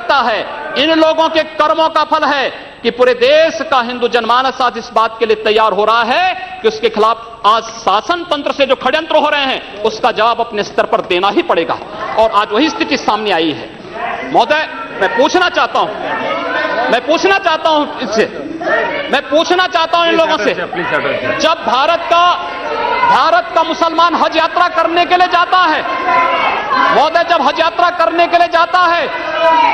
लगता है इन लोगों के कर्मों का फल है कि पूरे देश का हिंदू जनमानस आज इस बात के लिए तैयार हो रहा है कि उसके खिलाफ आज शासन तंत्र से जो षड्यंत्र हो रहे हैं उसका जवाब अपने स्तर पर देना ही पड़ेगा। और आज वही स्थिति सामने आई है। महोदय, मैं पूछना चाहता हूं इन लोगों से, जब भारत का मुसलमान हज यात्रा करने के लिए जाता है, महोदय, जब हज यात्रा करने के लिए जाता है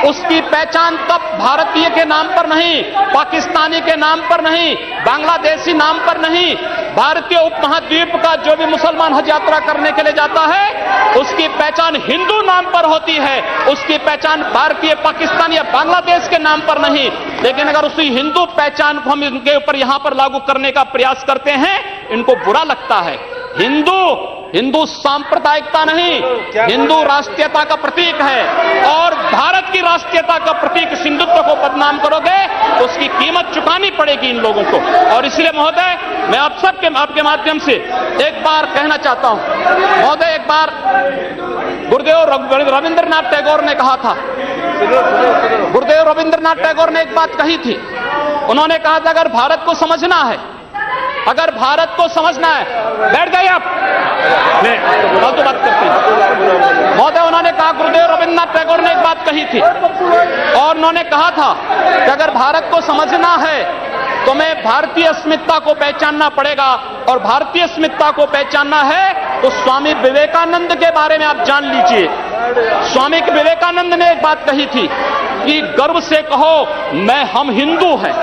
उसकी पहचान तब भारतीय के नाम पर नहीं, पाकिस्तानी के नाम पर नहीं, बांग्लादेशी नाम पर नहीं, भारतीय उपमहाद्वीप का जो भी मुसलमान हज यात्रा करने के लिए जाता है उसकी पहचान हिंदू नाम पर होती है, उसकी पहचान भारतीय, पाकिस्तानी या बांग्लादेश के नाम पर नहीं। लेकिन अगर उसी हिंदू पहचान को हम इनके ऊपर यहां पर लागू करने का प्रयास करते हैं, इनको बुरा लगता है। हिंदू सांप्रदायिकता नहीं, हिंदू राष्ट्रीयता का प्रतीक है और भारत की राष्ट्रीयता का प्रतीक हिंदुत्व को बदनाम करोगे तो उसकी कीमत चुकानी पड़ेगी इन लोगों को। और इसलिए महोदय, मैं आप सबके आपके माध्यम से एक बार कहना चाहता हूं, महोदय, एक बार गुरुदेव रविंद्रनाथ टैगोर ने कहा था, गुरुदेव रविंद्रनाथ टैगोर ने एक बात कही थी। उन्होंने कहा था अगर भारत को समझना है, बैठ गए आप, फालतू बात करते हैं। महोदय, उन्होंने कहा, गुरुदेव रविंद्रनाथ टैगोर ने एक बात कही थी और उन्होंने कहा था कि अगर भारत को समझना है तो मैं भारतीय अस्मिता को पहचानना पड़ेगा, और भारतीय अस्मिता को पहचानना है तो स्वामी विवेकानंद के बारे में आप जान लीजिए। स्वामी विवेकानंद ने एक बात कही थी कि गर्व से कहो हम हिंदू हैं।